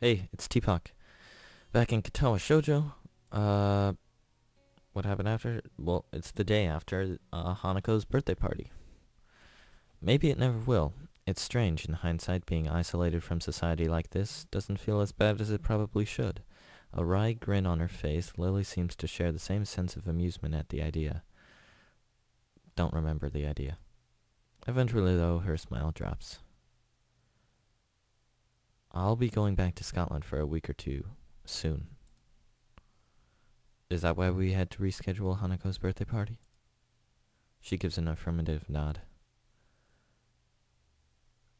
Hey, it's Tpok. Back in Katawa Shoujo. What happened after? Well, it's the day after Hanako's birthday party. Maybe it never will. It's strange, in hindsight, being isolated from society like this doesn't feel as bad as it probably should. A wry grin on her face, Lily seems to share the same sense of amusement at the idea. Don't remember the idea. Eventually, though, her smile drops. I'll be going back to Scotland for a week or two, soon. Is that why we had to reschedule Hanako's birthday party? She gives an affirmative nod.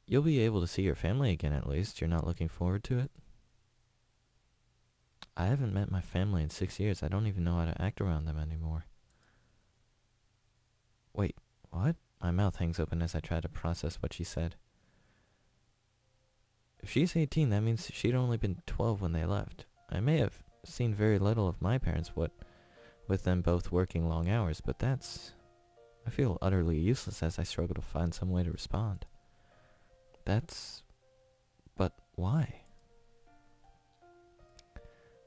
You'll be able to see your family again at least. You're not looking forward to it? I haven't met my family in 6 years. I don't even know how to act around them anymore. Wait, what? My mouth hangs open as I try to process what she said. If she's 18, that means she'd only been 12 when they left. I may have seen very little of my parents, what with them both working long hours, but that's... I feel utterly useless as I struggle to find some way to respond. But why?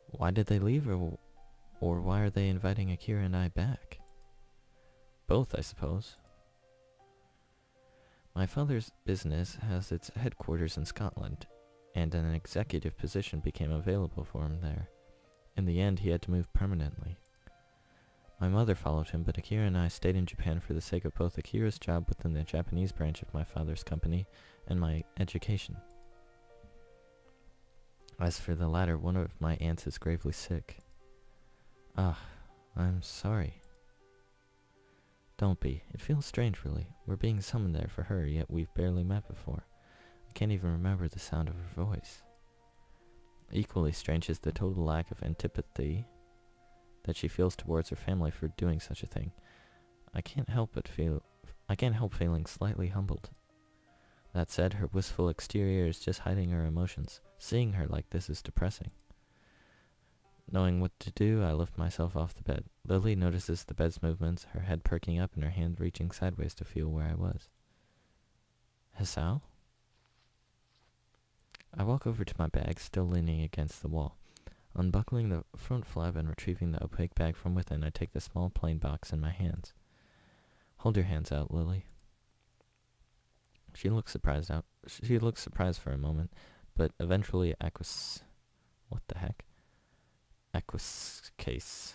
Why did they leave, or why are they inviting Akira and I back? Both, I suppose. My father's business has its headquarters in Scotland, and an executive position became available for him there. In the end, he had to move permanently. My mother followed him, but Akira and I stayed in Japan for the sake of both Akira's job within the Japanese branch of my father's company and my education. As for the latter, one of my aunts is gravely sick. Ah, I'm sorry. Don't be. It feels strange, really. We're being summoned there for her, yet we've barely met before. I can't even remember the sound of her voice. Equally strange is the total lack of antipathy that she feels towards her family for doing such a thing. I can't help feeling slightly humbled. That said, her wistful exterior is just hiding her emotions. Seeing her like this is depressing. Knowing what to do, I lift myself off the bed. Lily notices the bed's movements, her head perking up and her hand reaching sideways to feel where I was. Hisao? I walk over to my bag, still leaning against the wall. Unbuckling the front flap and retrieving the opaque bag from within, I take the small plain box in my hands. Hold your hands out, Lily. She looks surprised for a moment, but eventually what the heck? Acquiesces.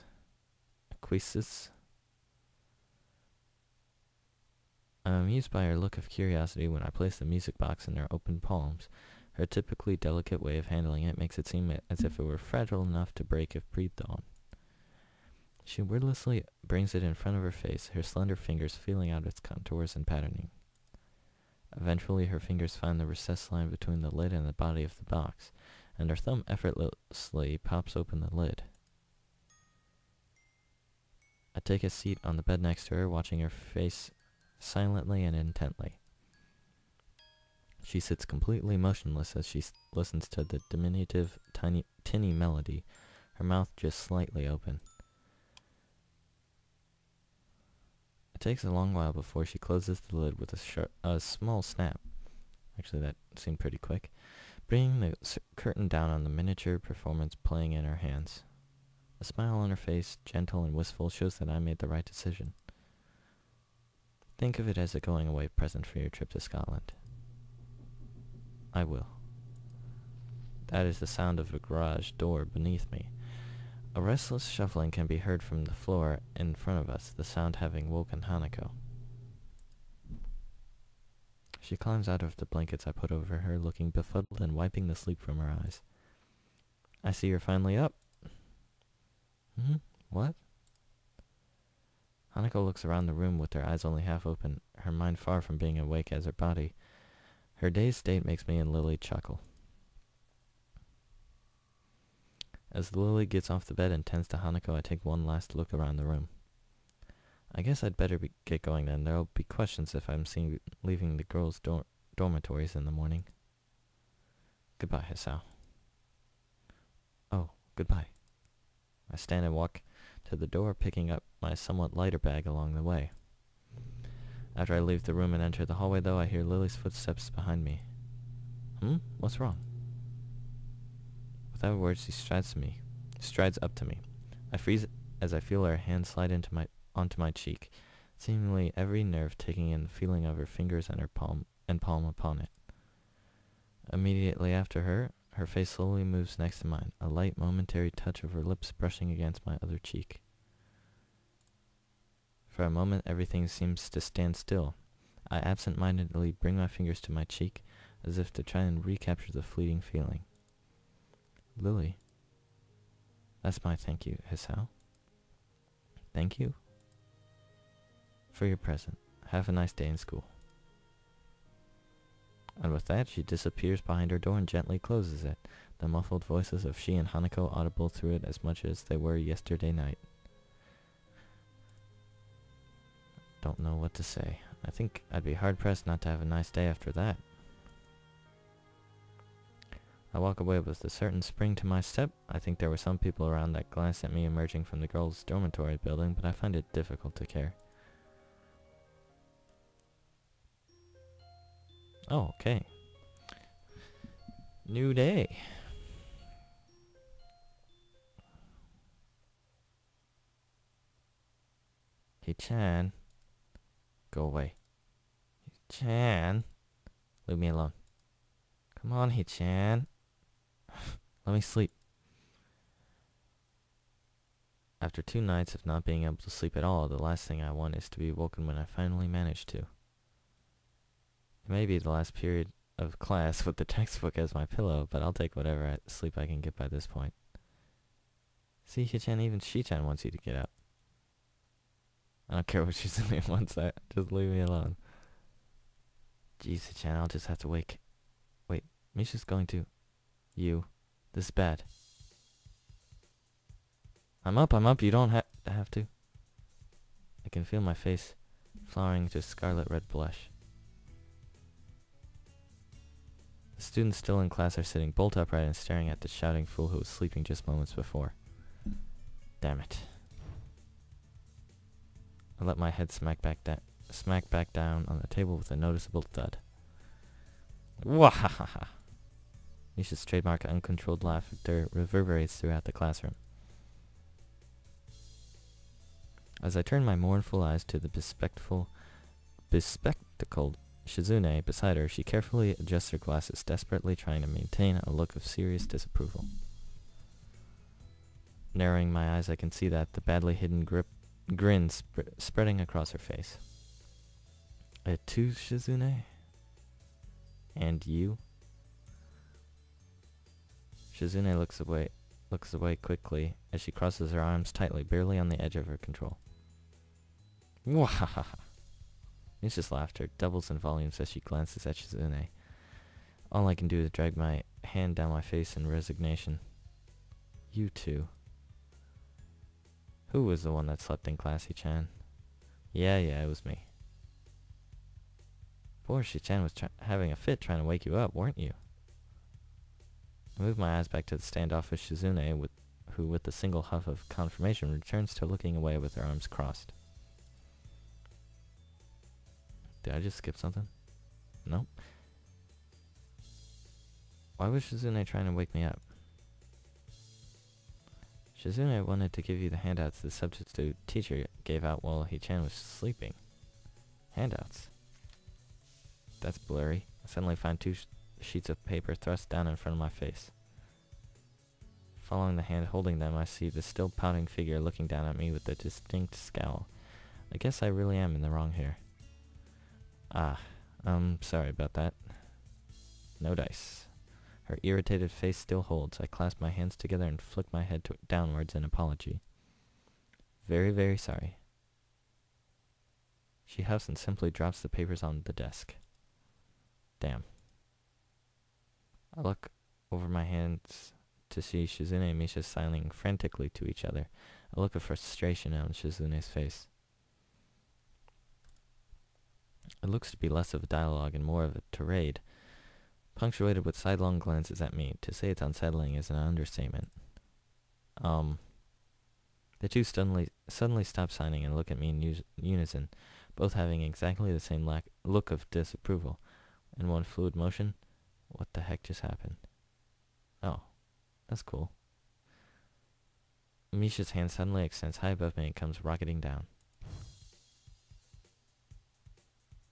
I'm amused by her look of curiosity when I place the music box in her open palms. Her typically delicate way of handling it makes it seem as if it were fragile enough to break if breathed on. She wordlessly brings it in front of her face, her slender fingers feeling out its contours and patterning. Eventually, her fingers find the recessed line between the lid and the body of the box, and her thumb effortlessly pops open the lid. I take a seat on the bed next to her, watching her face silently and intently. She sits completely motionless as she listens to the diminutive, tinny melody, her mouth just slightly open. It takes a long while before she closes the lid with a small snap. Actually, that seemed pretty quick. Bringing the curtain down on the miniature performance playing in her hands. A smile on her face, gentle and wistful, shows that I made the right decision. Think of it as a going-away present for your trip to Scotland. I will. That is the sound of a garage door beneath me. A restless shuffling can be heard from the floor in front of us, the sound having woken Hanako. She climbs out of the blankets I put over her, looking befuddled and wiping the sleep from her eyes. I see you're finally up. What? Hanako looks around the room with her eyes only half open, her mind far from being awake as her body. Her dazed state makes me and Lily chuckle. As Lily gets off the bed and tends to Hanako, I take one last look around the room. I guess I'd better get going then. There'll be questions if I'm seen leaving the girls' dormitories in the morning. Goodbye, Hisao. Oh, goodbye. I stand and walk to the door, picking up my somewhat lighter bag along the way. After I leave the room and enter the hallway, though, I hear Lily's footsteps behind me. What's wrong? Without a word, she strides up to me. I freeze as I feel her hand slide onto my cheek, seemingly every nerve taking in the feeling of her fingers and her palm upon it. Immediately after her face slowly moves next to mine, a light momentary touch of her lips brushing against my other cheek. For a moment, everything seems to stand still. I absent-mindedly bring my fingers to my cheek, as if to try and recapture the fleeting feeling. Lily. That's my thank you, Hisao. Thank you? For your present. Have a nice day in school. And with that, she disappears behind her door and gently closes it, the muffled voices of she and Hanako audible through it as much as they were yesterday night. Don't know what to say. I think I'd be hard-pressed not to have a nice day after that. I walk away with a certain spring to my step. I think there were some people around that glanced at me emerging from the girls' dormitory building, but I find it difficult to care. Oh, okay. New day. He-chan. Go away. He-chan. Leave me alone. Come on, He-chan. Let me sleep. After 2 nights of not being able to sleep at all, the last thing I want is to be woken when I finally manage to. It may be the last period of class with the textbook as my pillow, but I'll take whatever sleep I can get by this point. See, He-chan, even Shi-chan wants you to get up. I don't care what she's doing once. Just leave me alone. Jeez, He-chan, I'll just have to wait. Wait, Misha's going to... You. This is bad. I'm up, you don't have to. I can feel my face flowering into a scarlet red blush. The students still in class are sitting bolt upright and staring at the shouting fool who was sleeping just moments before. Damn it. I let my head smack back down on the table with a noticeable thud. Wahahaha! Nisha's trademark uncontrolled laughter reverberates throughout the classroom. As I turn my mournful eyes to the bespectacled Shizune beside her, she carefully adjusts her glasses, desperately trying to maintain a look of serious disapproval. Narrowing my eyes, I can see that the badly hidden grin spreading across her face. Too, Shizune? And you? Shizune looks away quickly as she crosses her arms tightly, barely on the edge of her control. Wahahaha! Nisha's laughter doubles in volumes as she glances at Shizune. All I can do is drag my hand down my face in resignation. You two. Who was the one that slept in class, He-chan? Yeah, it was me. Poor Shi-chan was having a fit trying to wake you up, weren't you? I move my eyes back to the standoffish Shizune, who with a single huff of confirmation returns to looking away with her arms crossed. Did I just skip something? Nope. Why was Shizune trying to wake me up? Shizune wanted to give you the handouts the substitute teacher gave out while He-chan was sleeping. Handouts? That's blurry. I suddenly find 2 sheets of paper thrust down in front of my face. Following the hand holding them, I see the still pouting figure looking down at me with a distinct scowl. I guess I really am in the wrong here. Sorry about that. No dice. Her irritated face still holds. I clasp my hands together and flick my head downwards in apology. Very, very sorry. She huffs and simply drops the papers on the desk. Damn. I look over my hands to see Shizune and Misha signing frantically to each other, a look of frustration on Shizune's face. It looks to be less of a dialogue and more of a tirade, punctuated with sidelong glances at me. To say it's unsettling is an understatement. The two suddenly stop signing and look at me in unison, both having exactly the same look of disapproval. In one fluid motion, what the heck just happened? Oh. That's cool. Misha's hand suddenly extends high above me and comes rocketing down.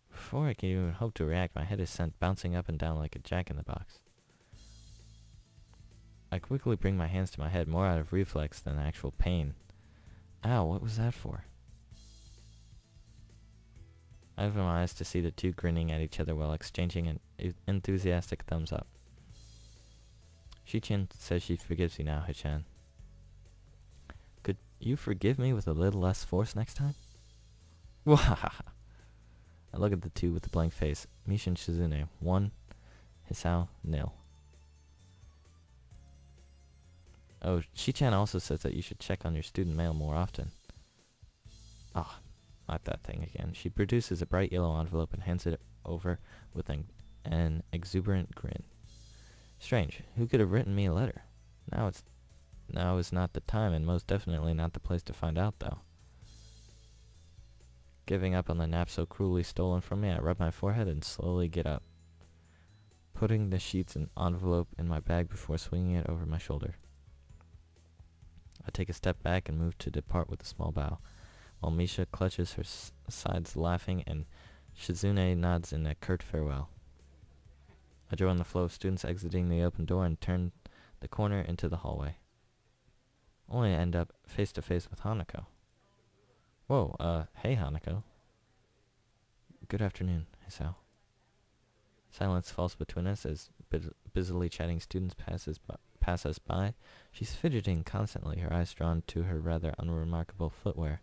Before I can even hope to react, my head is sent bouncing up and down like a jack-in-the-box. I quickly bring my hands to my head, more out of reflex than actual pain. Ow, what was that for? I open my eyes to see the two grinning at each other while exchanging an enthusiastic thumbs up. Shi-chan says she forgives you now, Hichan. Could you forgive me with a little less force next time? Wahaha! I look at the two with the blank face. Misha and Shizune, 1. Hisao, 0. Oh, Shi-chan also says that you should check on your student mail more often. Ah, not that thing again. She produces a bright yellow envelope and hands it over with an exuberant grin. Strange. Who could have written me a letter? Now is not the time, and most definitely not the place to find out, though. Giving up on the nap so cruelly stolen from me, I rub my forehead and slowly get up, putting the sheets and envelope in my bag before swinging it over my shoulder. I take a step back and move to depart with a small bow, while Misha clutches her sides laughing and Shizune nods in a curt farewell. I join the flow of students exiting the open door and turn the corner into the hallway. Only to end up face to face with Hanako. Whoa, hey Hanako. Good afternoon, Hisao. Silence falls between us as busily chatting students pass us by. She's fidgeting constantly, her eyes drawn to her rather unremarkable footwear.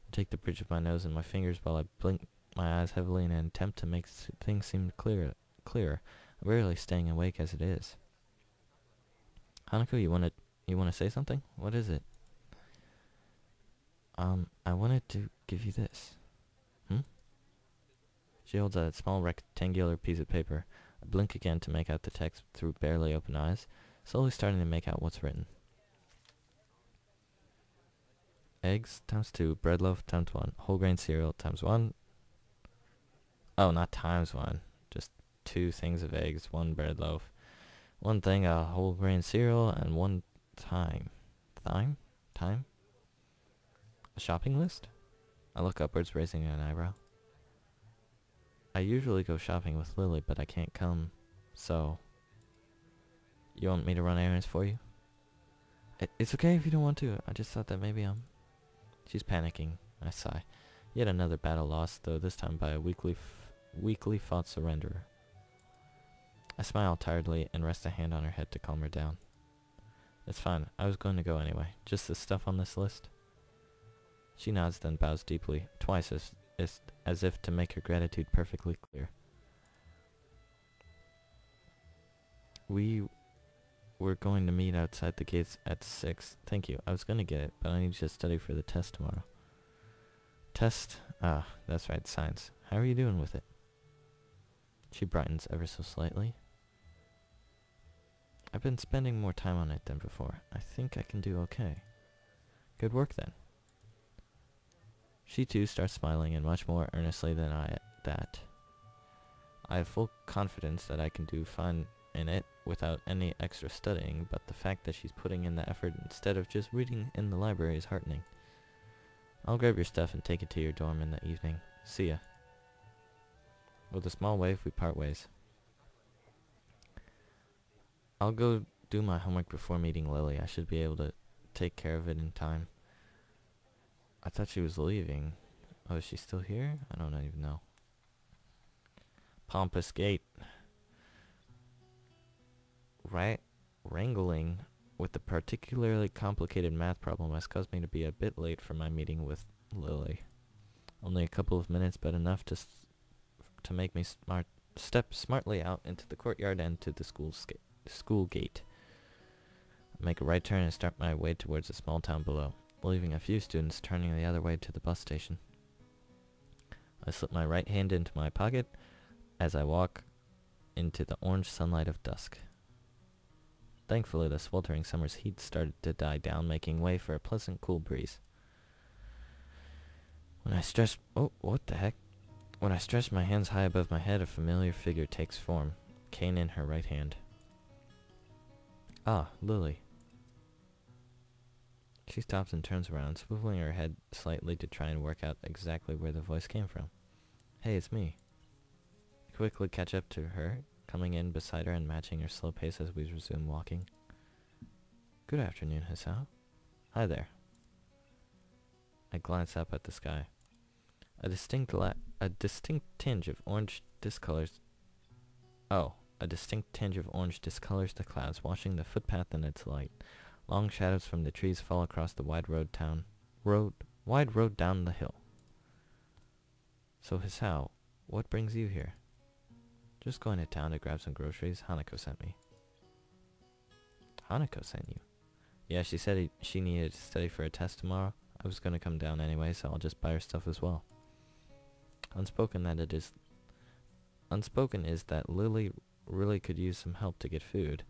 I take the bridge of my nose in my fingers while I blink my eyes heavily in an attempt to make things seem clearer. I'm rarely staying awake as it is. Hanako, you wanna say something? What is it? I wanted to give you this. She holds a small rectangular piece of paper. I blink again to make out the text through barely open eyes, slowly starting to make out what's written. Eggs times 2, bread loaf times 1, whole grain cereal times 1. Oh, not times 1. Just 2 things of eggs, 1 bread loaf, 1 thing of whole grain cereal, and 1 time. Time? A shopping list? I look upwards, raising an eyebrow. I usually go shopping with Lily, but I can't come, so... You want me to run errands for you? It's okay if you don't want to. I just thought that maybe She's panicking. I sigh. Yet another battle lost, though this time by a weakly fought surrenderer. I smile tiredly and rest a hand on her head to calm her down. It's fine. I was going to go anyway. Just the stuff on this list? She nods, then bows deeply, twice as if to make her gratitude perfectly clear. We were going to meet outside the gates at 6. Thank you. I was going to get it, but I need to study for the test tomorrow. Test? Ah, that's right, science. How are you doing with it? She brightens ever so slightly. I've been spending more time on it than before. I think I can do okay. Good work then. She too starts smiling, and much more earnestly than I have full confidence that I can do fine in it without any extra studying, but the fact that she's putting in the effort instead of just reading in the library is heartening. I'll grab your stuff and take it to your dorm in the evening. See ya. With a small wave, we part ways. I'll go do my homework before meeting Lily. I should be able to take care of it in time. I thought she was leaving. Oh, is she still here? I don't even know. Pompous gate. Wrangling with the particularly complicated math problem has caused me to be a bit late for my meeting with Lily. Only a couple of minutes, but enough to make me step smartly out into the courtyard and to the school gate. I make a right turn and start my way towards the small town below, leaving a few students turning the other way to the bus station. I slip my right hand into my pocket as I walk into the orange sunlight of dusk. Thankfully, the sweltering summer's heat started to die down, making way for a pleasant, cool breeze. When I stretch... Oh, what the heck? When I stretch my hands high above my head, a familiar figure takes form, cane in her right hand. Ah, Lily. She stops and turns around, swiveling her head slightly to try and work out exactly where the voice came from. Hey, it's me. I quickly catch up to her, coming in beside her and matching her slow pace as we resume walking. Good afternoon, Hisao. Hi there. I glance up at the sky. A distinct tinge of orange discolors... Oh, a distinct tinge of orange discolors the clouds, washing the footpath in its light. Long shadows from the trees fall across the wide road down the hill. So Hisao, what brings you here? Just going to town to grab some groceries. Hanako sent me. Hanako sent you? Yeah, she said she needed to study for a test tomorrow. I was going to come down anyway, so I'll just buy her stuff as well. Unspoken is that Lily really could use some help to get food,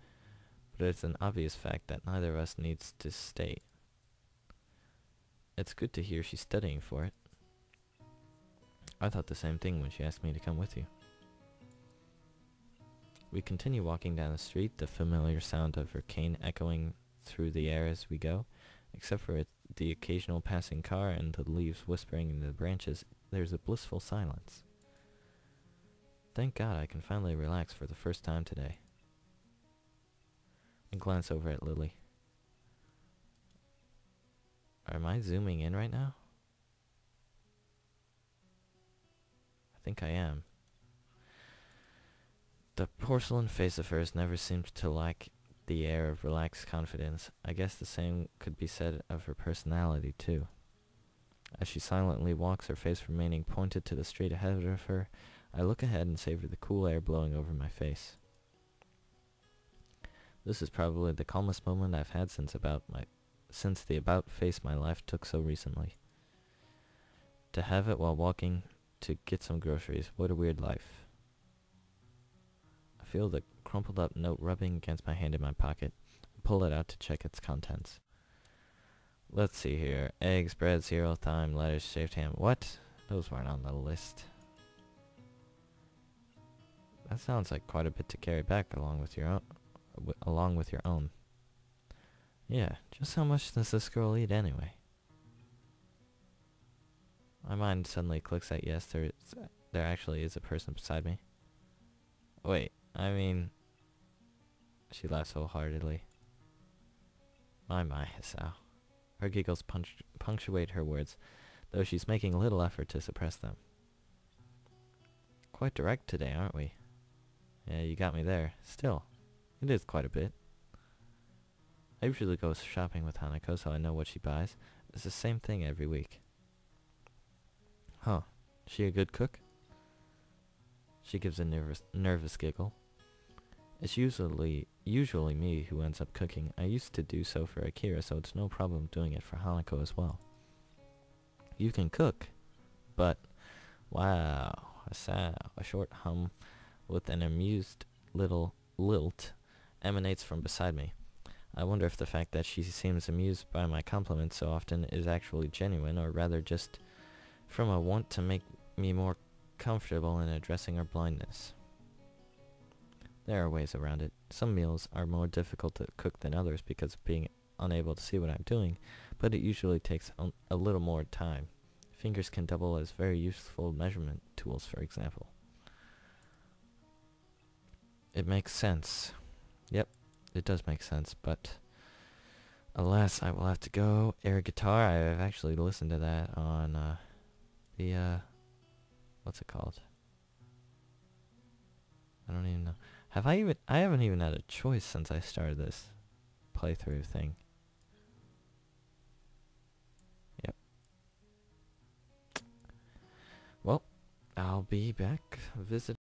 but it's an obvious fact that neither of us needs to stay. It's good to hear she's studying for it. I thought the same thing when she asked me to come with you. We continue walking down the street, the familiar sound of her cane echoing through the air as we go. Except for the occasional passing car and the leaves whispering in the branches, there's a blissful silence. Thank God I can finally relax for the first time today. I glance over at Lily. Am I zooming in right now? I think I am. The porcelain face of hers never seems to lack the air of relaxed confidence. I guess the same could be said of her personality, too. As she silently walks, her face remaining pointed to the street ahead of her, I look ahead and savor the cool air blowing over my face. This is probably the calmest moment I've had since the about face my life took so recently. To have it while walking to get some groceries, what a weird life. I feel the crumpled up note rubbing against my hand in my pocket, and pull it out to check its contents. Let's see here. Eggs, bread, cereal, thyme, lettuce, shaved ham. What? Those weren't on the list. That sounds like quite a bit to carry back along with your own. Yeah, just how much does this girl eat anyway? My mind suddenly clicks that yes, there actually is a person beside me. Wait, I mean... She laughs wholeheartedly. My, Hisao. Her giggles punctuate her words, though she's making little effort to suppress them. Quite direct today, aren't we? Yeah, you got me there. Still, it is quite a bit. I usually go shopping with Hanako, so I know what she buys. It's the same thing every week. Huh. She a good cook? She gives a nervous giggle. It's usually me who ends up cooking. I used to do so for Akira, so it's no problem doing it for Hanako as well. You can cook, but... Wow, a short hum with an amused little lilt emanates from beside me. I wonder if the fact that she seems amused by my compliments so often is actually genuine, or rather just from a want to make me more comfortable in addressing her blindness. There are ways around it. Some meals are more difficult to cook than others because of being unable to see what I'm doing, but it usually takes a little more time. Fingers can double as very useful measurement tools, for example. It makes sense. Yep, it does make sense, but alas, I will have to go. Air guitar, I've actually listened to that on what's it called? I don't even know. I haven't even had a choice since I started this playthrough thing. Yep. Well, I'll be back visiting.